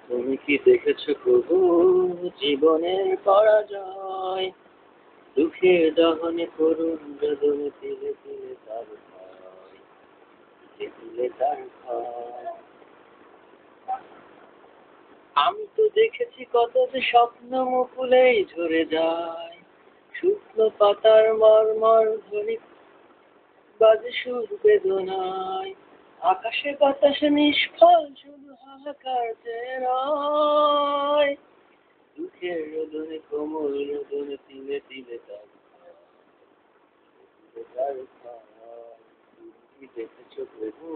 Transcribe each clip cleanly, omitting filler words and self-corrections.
তুমি কি দেখেছো প্রভু জীবনের পরাজয়? দুঃখের দহনে করুণ বেদনে তিলে তিলে তার ভয়, তিলে তিলে তার ভয়। আমি তো দেখেছি কত যে স্বপ্ন মুকুলেই ঝরে যায়, শুকনো পাতার মর্মর ধ্বনি বাজে সুর বেদনায়, আকাশে বাতাসে নিষ্ফল শুধু হাহাকার যে রয়। দুঃখের রোদনে কোমল রোদনে তিলে তিলে তার ভয়, তিলে তার ভয়। তুমি কি দেখেছো প্রভু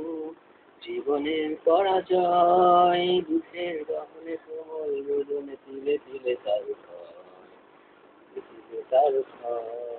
জীবনের পরাজয়? দুঃখের দহনে কোমল রোদনে তিলে তিলে তার ভয়, তিলে তিলে তার ভয়।